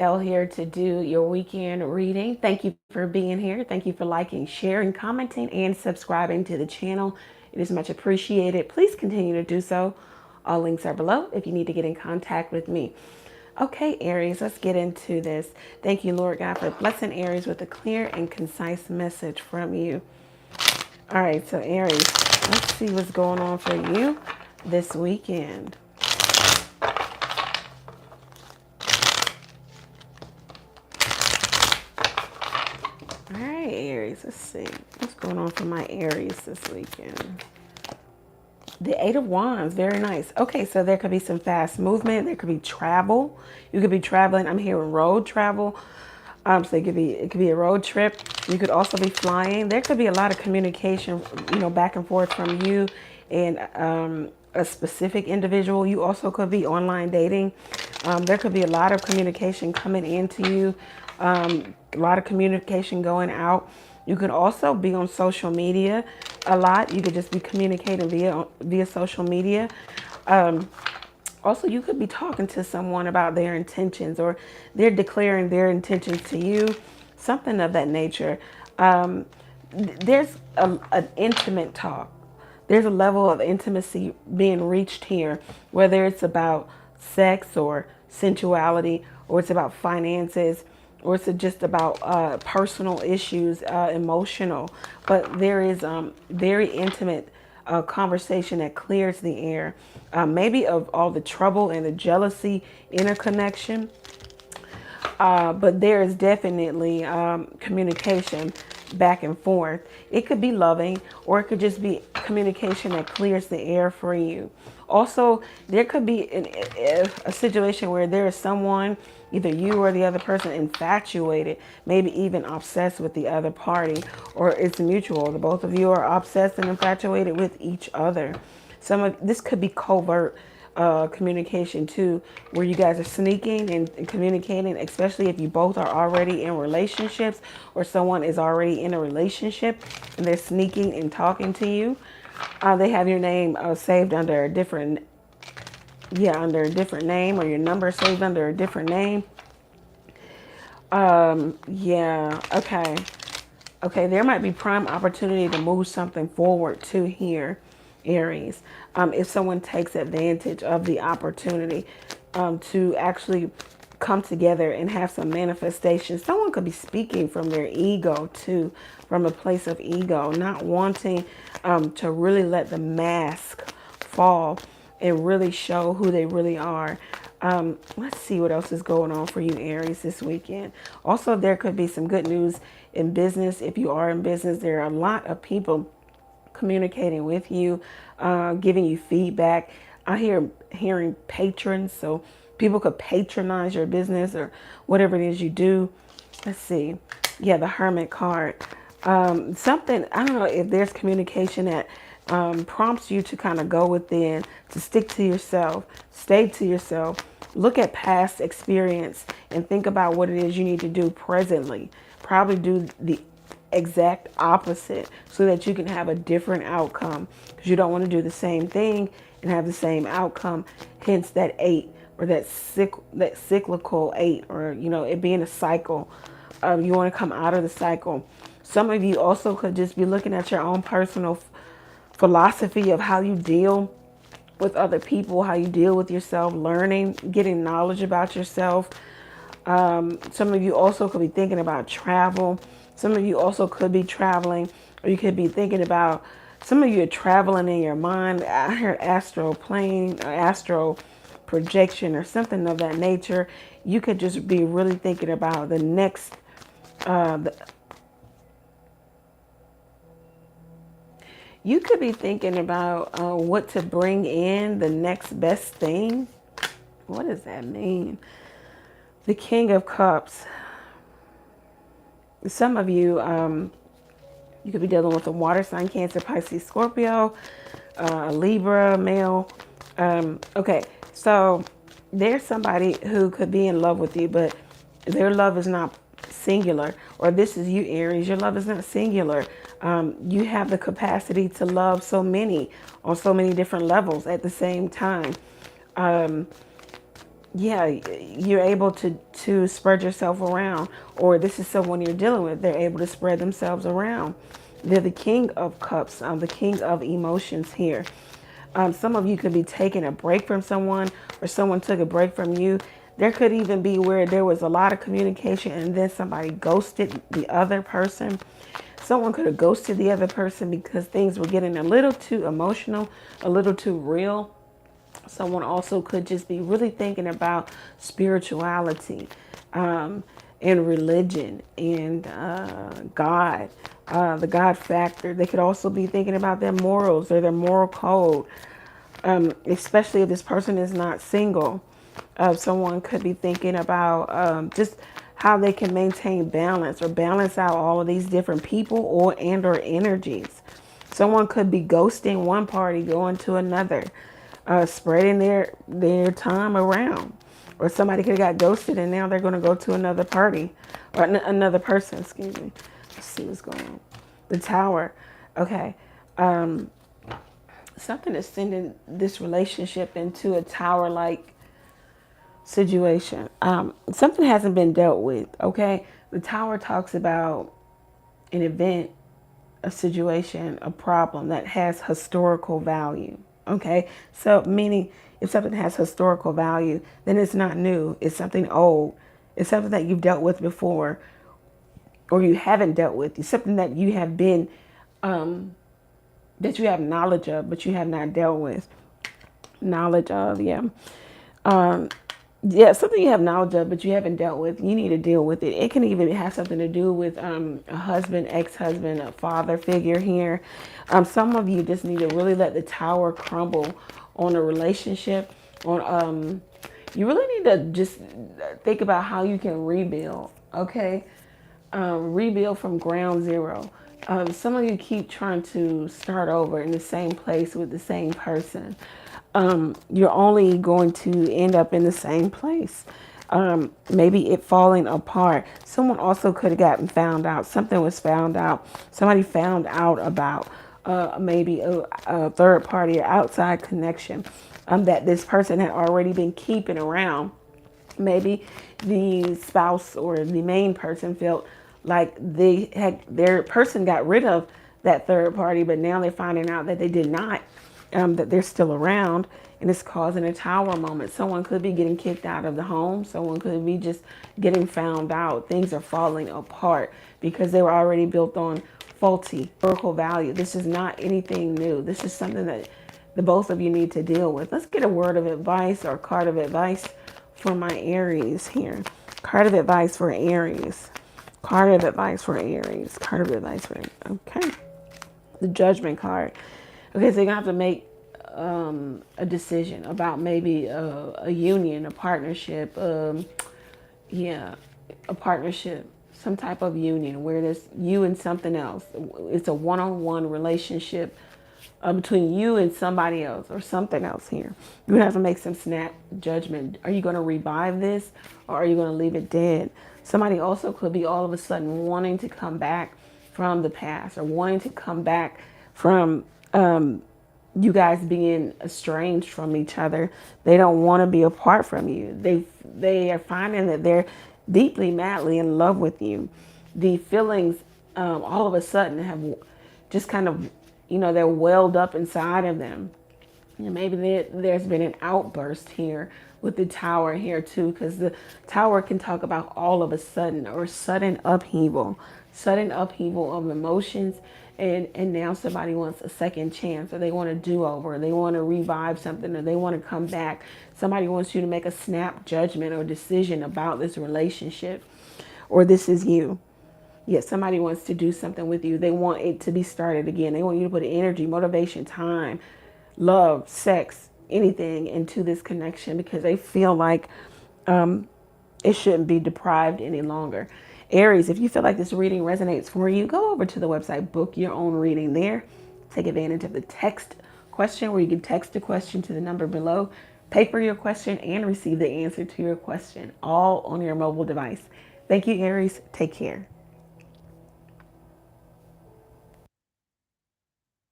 Elle here to do your weekend reading. Thank you for being here. Thank you for liking, sharing, commenting, and subscribing to the channel. It is much appreciated. Please continue to do so. All links are below if you need to get in contact with me. Okay, Aries, let's get into this. Thank you, Lord God, for blessing Aries with a clear and concise message from you. All right, so Aries, let's see what's going on for you this weekend. All right, Aries, let's see what's going on for my Aries this weekend. The Eight of Wands, very nice. Okay, so there could be some fast movement. There could be travel. You could be traveling. I'm hearing road travel. So it could be a road trip. You could also be flying. There could be a lot of communication, back and forth from you and a specific individual. You also could be online dating. There could be a lot of communication coming into you. A lot of communication going out. You could also be on social media a lot. You could just be communicating via social media. Also, you could be talking to someone about their intentions, or they're declaring their intentions to you, something of that nature. There's an intimate talk. There's a level of intimacy being reached here, whether it's about sex or sensuality, or it's about finances, or it's just about personal issues, emotional. But there is very intimate conversation that clears the air, maybe of all the trouble and the jealousy in a connection. But there is definitely communication back and forth. It could be loving, or it could just be communication that clears the air for you. Also, there could be a situation where there is someone, either you or the other person, infatuated, maybe even obsessed with the other party, or it's mutual. The both of you are obsessed and infatuated with each other. This could be covert communication too, where you guys are sneaking and communicating, especially if you both are already in relationships, or someone is already in a relationship and they're sneaking and talking to you. They have your name saved under a different, under a different name, or your number saved under a different name. Okay. Okay, there might be prime opportunity to move something forward to here, Aries. If someone takes advantage of the opportunity to actually come together and have some manifestation. Someone could be speaking from their ego too, from a place of ego, not wanting to really let the mask fall and really show who they really are. Let's see what else is going on for you, Aries, this weekend. Also, there could be some good news in business. If you are in business, there are a lot of people communicating with you, giving you feedback. I hearing patrons, so people could patronize your business or whatever it is you do. Let's see. Yeah, the Hermit card. Something, I don't know if there's communication that prompts you to kind of go within, to stick to yourself, stay to yourself, look at past experience and think about what it is you need to do presently. Probably do the exact opposite so that you can have a different outcome, because you don't want to do the same thing and have the same outcome. Hence that 8, or that cyclical 8, or it being a cycle. You want to come out of the cycle. Some of you also could just be looking at your own personal philosophy of how you deal with other people, how you deal with yourself, learning, getting knowledge about yourself. Some of you also could be thinking about travel. Some of you also could be traveling, or you could be thinking about, some of you are traveling in your mind. I heard astral plane, or astral projection, or something of that nature. You could just be really thinking about the next, you could be thinking about what to bring in, the next best thing. What does that mean? The King of Cups. Some of you, you could be dealing with a water sign, Cancer, Pisces, Scorpio, Libra, male. Okay, so there's somebody who could be in love with you, but their love is not singular. Or this is you, Aries. Your love is not singular. You have the capacity to love so many on so many different levels at the same time. yeah, you're able to spread yourself around, or this is someone you're dealing with. They're able to spread themselves around. They're the king of cups, the king of emotions here. Some of you could be taking a break from someone, or someone took a break from you. There could even be where there was a lot of communication and then somebody ghosted the other person. Someone could have ghosted the other person because things were getting a little too emotional, a little too real. Someone also could just be really thinking about spirituality, and religion, and God, the God factor. They could also be thinking about their morals or their moral code, especially if this person is not single. Someone could be thinking about just how they can maintain balance or balance out all of these different people or energies. Someone could be ghosting one party, going to another, spreading their time around. Or somebody could have got ghosted and now they're going to go to another party, or another person, excuse me. Let's see what's going on. The Tower. Okay. Something is sending this relationship into a tower-like situation. Something hasn't been dealt with, okay? The Tower talks about an event, a situation, a problem that has historical value. Okay, so meaning if something has historical value, then it's not new. It's something old. It's something that you've dealt with before, or you haven't dealt with. It's something that you have been, that you have knowledge of, but you have not dealt with. Knowledge of, yeah. Yeah, something you have knowledge of, but you haven't dealt with. You need to deal with it. It can even have something to do with a husband, ex-husband, a father figure here. Some of you just need to really let the tower crumble on a relationship. You really need to just think about how you can rebuild. Okay, rebuild from ground zero. Some of you keep trying to start over in the same place with the same person. You're only going to end up in the same place. Maybe it falling apart. Someone also could have gotten found out. Something was found out. Somebody found out about maybe a third party or outside connection that this person had already been keeping around. Maybe the spouse or the main person felt like their person got rid of that third party, but now they're finding out that they did not, that they're still around, and it's causing a tower moment. Someone could be getting kicked out of the home. Someone could be just getting found out. Things are falling apart because they were already built on faulty historical value. This is not anything new. This is something that the both of you need to deal with. Let's get a word of advice or card of advice for my Aries here. Card of advice for Aries. Card of advice for Aries. Card of advice for Aries. Okay. The Judgment card. Okay, so you're going to have to make a decision about maybe a union, a partnership. Yeah, a partnership. Some type of union where there's you and something else. It's a one-on-one relationship between you and somebody else or something else here. You're going to have to make some snap judgment. Are you going to revive this, or are you going to leave it dead? Somebody also could be all of a sudden wanting to come back from the past, or wanting to come back from you guys being estranged from each other. They don't want to be apart from you. They are finding that they're deeply, madly in love with you. The feelings all of a sudden have just kind of, they're welled up inside of them. And maybe there's been an outburst here with the Tower here too, because the Tower can talk about all of a sudden or sudden upheaval of emotions. And now somebody wants a second chance, or they want to do over, or they want to revive something, or they want to come back. Somebody wants you to make a snap judgment or decision about this relationship, or this is you. Yes, somebody wants to do something with you. They want it to be started again. They want you to put energy, motivation, time, love, sex, anything into this connection, because they feel like it shouldn't be deprived any longer. Aries, if you feel like this reading resonates for you, go over to the website, book your own reading there. Take advantage of the text question, where you can text a question to the number below, pay for your question, and receive the answer to your question, all on your mobile device. Thank you, Aries. Take care.